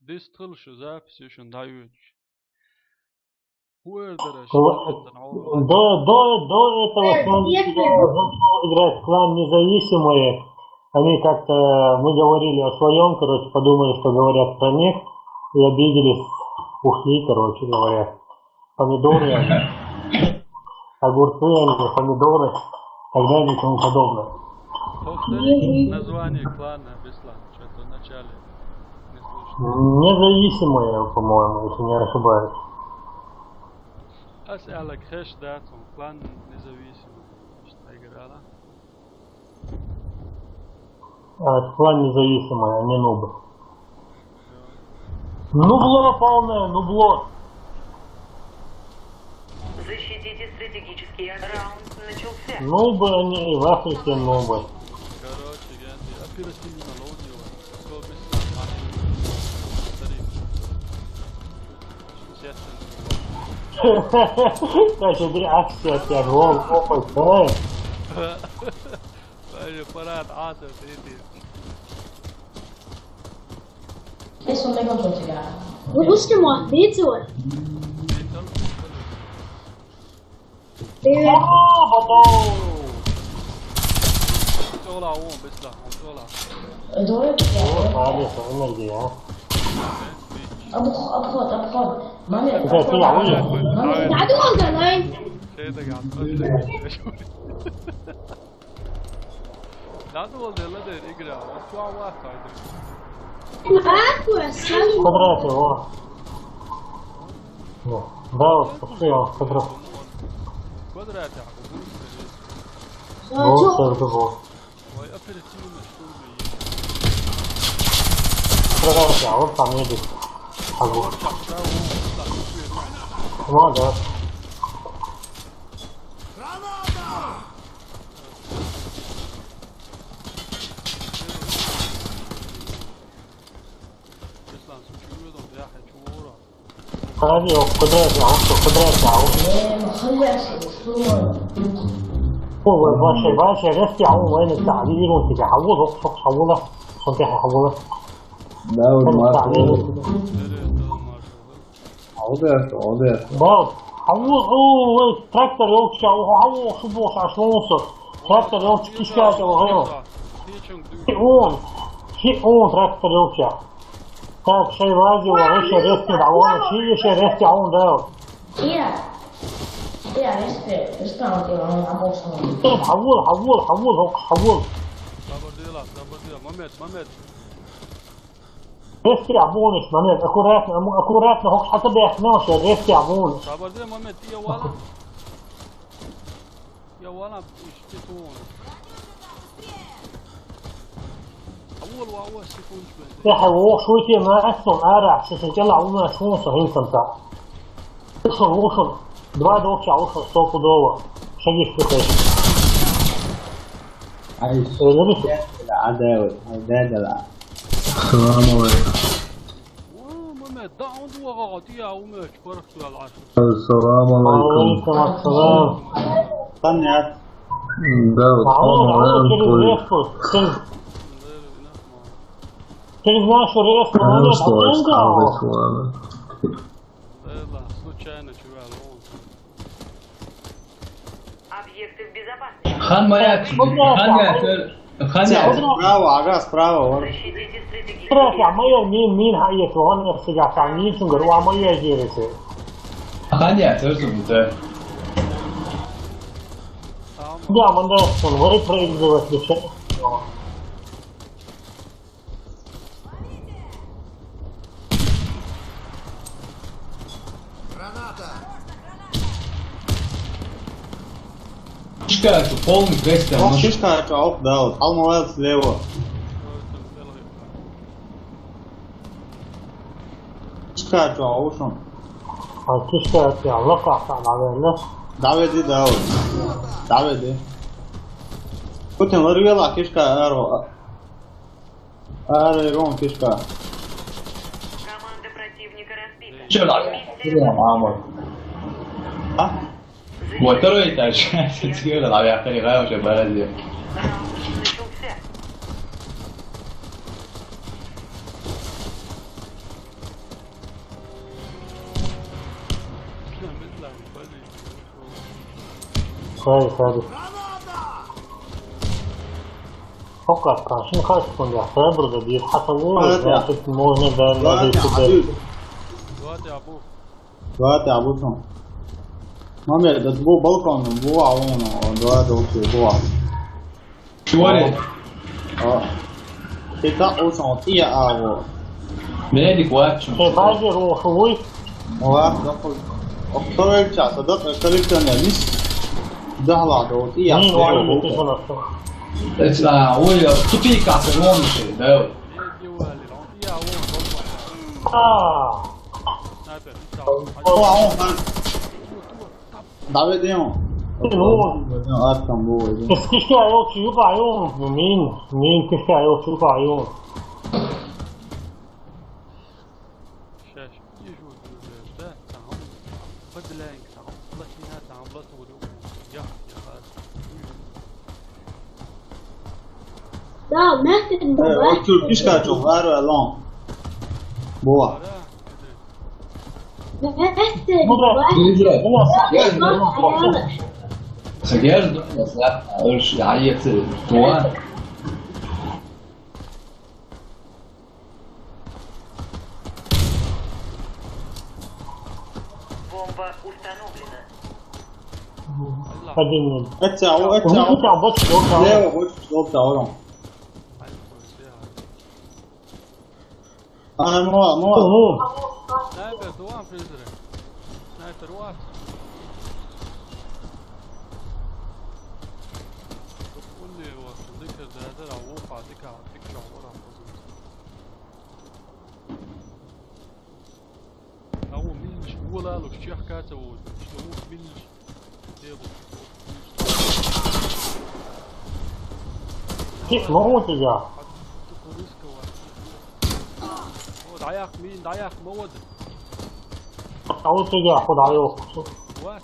Дистрелши записи еще дающий. Уэрдераш, До этого клан играть клан независимые. Они как-то, мы говорили о своем, короче, подумали, что говорят про них, и обиделись, ушли, короче говоря. Помидоры они, огурцы они, помидоры, и так далее и тому подобное. Повтори название клана Беслан, что-то в начале не слышно. Независимые, по-моему, если не ошибаюсь. أسألك خش داتهم клан независимый, что играла? Клан независимый, а не нубы. Нубло полное, нубло. Защитите стратегический раунд начался. Нубы они, в Африке нубы. Короче, я оперативно ловил. Короче, реакция опять, опыт, Парад عاطف ايدي. ايش هم لقوا بوتيجا؟ وبوشكمون بيتور طلع هون بيطلع هون طلع. دول هذه انرجي ها. ابو خود ماني قاعدوا اونلاين سيدك قاعد تقول لا تقول يلا دير اقرا شو عواك معاك واسال قدراتي هو داود تصير قدرات قدرات بوس ترتبو وي ابريتيف مشهور قدراتي عوض تعميدي حقو ما ده هذه قدراتي عوض هو باشا رستي عوض وين التعبير وانت تحوله تحوله صنتي حوله داود ما داود حوض اوه تراكتور يوتش حوض شبوش عشوص تراكتور يوتش كيشكاته وغيره شيء تراكتور يوتش так شيء واجي وغيش رستي دعوانه شيء رستي عون داود يا رستي حول محمد رستي عبونش محمد اكو راتنا هوك حتى بيحناش رستي عبونش صبر دي محمد يا ولا يشتكون أول سيكون شوي يا حيوان شوية ما أسمع أرع سجل عونا شون صحيح سمتا وصل два دوكش وصل صوت دوا شيء في عايش العداوة عدادة السلام عليكم. محمد دعون دوا غاطية ومش فرقت العشر. السلام عليكم. وعليكم السلام. طنعت داود Через нашу реску случайно чувак. Объекты в безопасности. خان ما ياكل خان ياكل سبراو Защитите стратегический راسي عمية مين هاي توهن ارسجع تعميل شنقر وعمية جيرسي خان ياكل سبراو دي عمنا يحسن وري فريق زوات لشيء Кишка, полный квест. Кишка, auch Daud. Allemaal слева. Кишка, auch schon. كيشكا علاقة على الله Davidi Daud. Davidi. Putin vuruyorlar Kишka Ron Kишka. Команда противника разбита. Че ладно? يا معمر. ها؟ موتره يتعشى تسير العب يا اخي غايه وش بلدي. Раунд начался. Hadi. فقط عشان خاص يكون يعتبر ده بيتحصلوا لكن مونا ده ما بيصير دلوقتي يا ابوه دلوقتي عبودهم مامي ده تبو بالكون بو عونه دلوقتي اوكي بو شو ورد؟ تيكا اوشن تيا اهو بناديك واتشو باجي روح وي واحد دخل اختار الشعب صدق كاركترنا ليش دهلا دو تيا مين واحد يكون اسمع وي تبيكا سنونش ده دي والي العنقية هو سنايبر هو عون دعوة ديون أركم بو بس كيف عيوب شو عيوب مين كيف عيوب شو عيوب شاش يجوا ده تعهم بدلانك تعهم بلاتينا تعهم بلاتولو يا لا ما في الموبايل أكتر كيشكا جوهر ألون بوا ما في الموبايل سجاد بس لا اقولش عيط طوال Бомба установлена. один أتعو وممكن بس لو لا بوش تعورهم أنا مو سنايبر توان فريزر سنايبر واحد قول لي هو ذكر ده العوق على ذكر عبارة عن هو مين هو لا له شيء حكاته هو مين كيف موت يا دعياك مين دعياك موت أول شيء خد عيوب واحد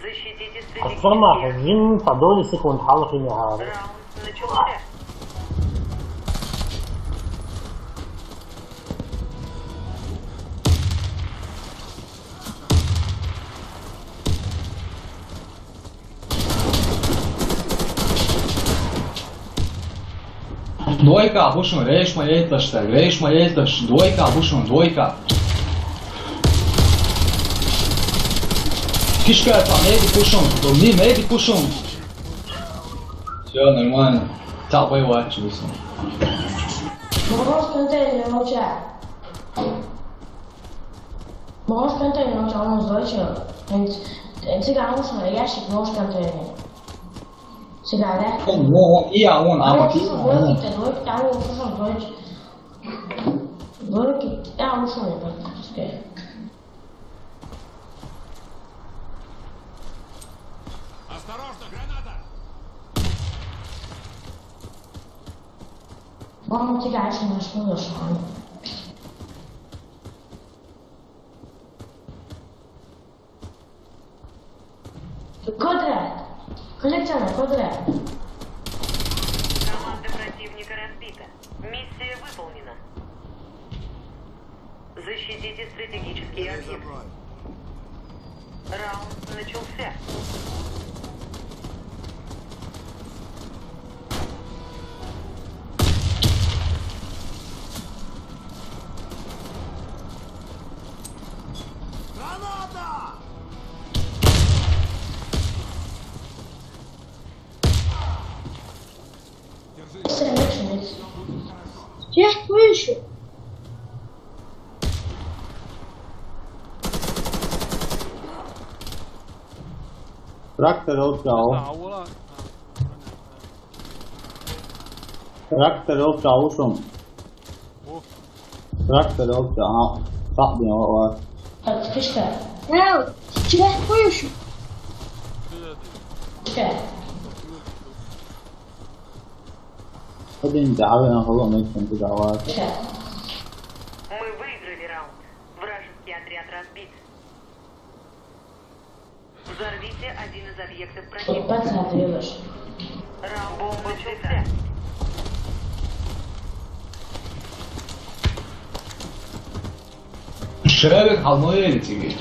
Защитите أكثر ما стратегические. حزين فدول سكون حلقي نهار Раунд начался. Двойка, пушим, рейш моей таш, двойка, пушим, двойка. Кишка, там, меди пушим. Все, нормально. Тапай ватч, высун. Можешь контейнер молчать. Можешь контейнер молчать, он устойчив. Ты говоришь, что ящик можешь контейнер. Сега, да? Он, ама ти. Двойки, там его слушам, двойки, там ушел, не практически. Мама, ты говоришь, что наш муж ушел. Квадрат. Коллекционер, квадрат. Команда противника разбита. Миссия выполнена. Защитите стратегические объекты. Раунд начался. Я слышу. Трактор أوتاو أولا تراكتر أوتاو شو تراكتر أوتاو صاحبي هو Фишка. Эл, я слышу. Фишка. بعدين دعوة خلاص ما يمكن دعوات Фишка. Мы выиграли раунд. Вражеский отряд разбит. Взорвите один из объектов противника. Пацан, ты любишь. Раунд бомба начался. الشبابك على المية اللي تيجي.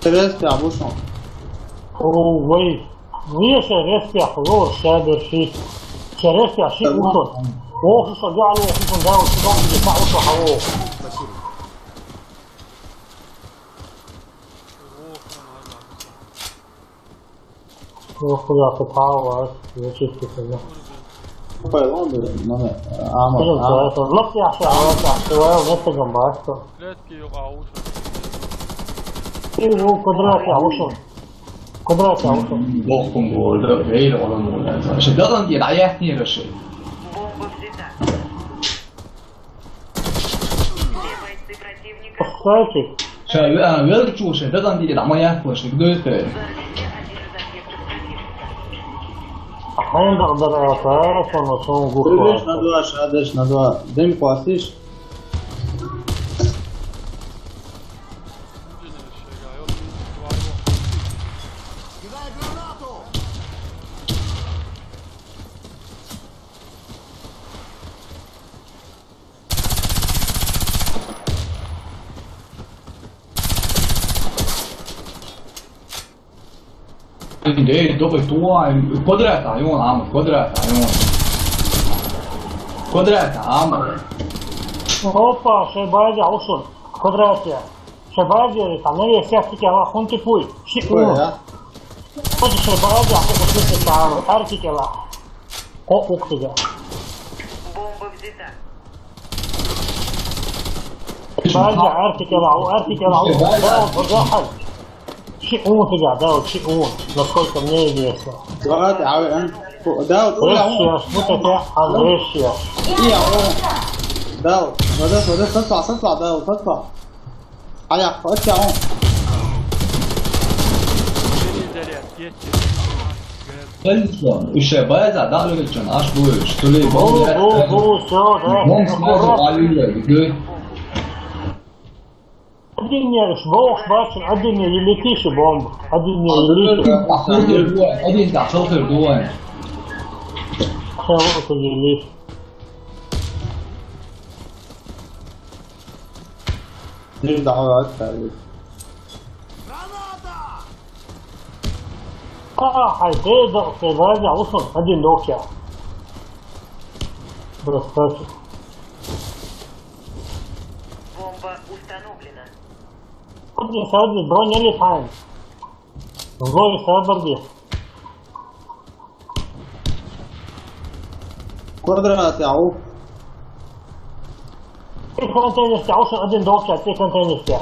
Resti avuçam. Ой, nije se respija flor šader ši. Se respija ši ušon. Ovo što ga ali ušon dao se dom gdje pa ušo havo. Ovo ja se pao, večisti se ne. Pa je London, mame. Ama. Lopja se avata, se ovo neste gambasto. Kletki yok avuç. Ili u kodrojati ušon. kodrojati ušon. Bohum oldu, değil olan oldu. İşte dadan diye dayak niye şey? Бомба взята. Все бойцы противника Сальчик. Şey, verdik çoğu şey, dadan diye dayak var, işte gidiyor. взорвите один из объектов противника. Hayır da odara sonra son Прыгаешь guhva. на два, шагаешь на два. Дым пластишь. Değil, dobi tuo, quadrata,用啊，quadrata，用。quadrata，啊。 Opa, šebađa ušon. Kodrojati. Šebađa, tam ne je sjastike la hunti puj. Ой, да? Hoće šebađa, kako slike tam, artikela. Ko uktiga. Бомба взята. Šebađa, artikela, dao podahal. شيء داود شيء نقولك منين يسا دلوقتي عاوز داود قول يا عمر ريشياس متى عن ريشياس ايه يا عمر داود وداس تطلع داود تطلع علي خلاص يا عمر İşte bayağı daha öyle geçen aş bu işte böyle بو سو ده один я швох бачен один я елетишь бомб один я елетишь один打收很多哎 شو это елетишь نرجع على الثالث هيتقدر تراجع وصل ادي نوكيا بس Бомба установлена. ادي سادي برون يلي تايم زوي سابر دي كوادرات يا عوف ايه كونتينرز تاع وصل ادي نوكيا ايه كونتينرز تاع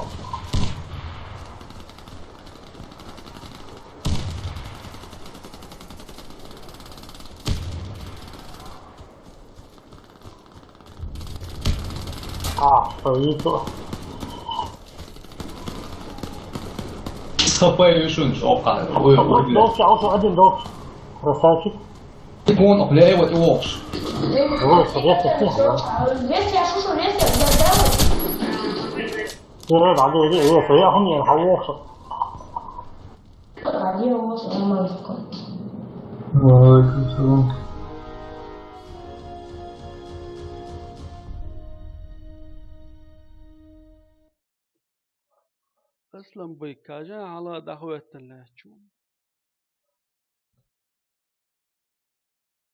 طريقه Stopaj još on opa, دوكي عوصل ادي دوكي رساكي يكون أقلعي وتوقش هو صديقي فيها Вести, я слушал, Вести, يا بعدين هي طريقهم ينحوصوا بعدين هو السلام عليكم. وعليكم السلام. اصلا بيكاجا على دعوة الله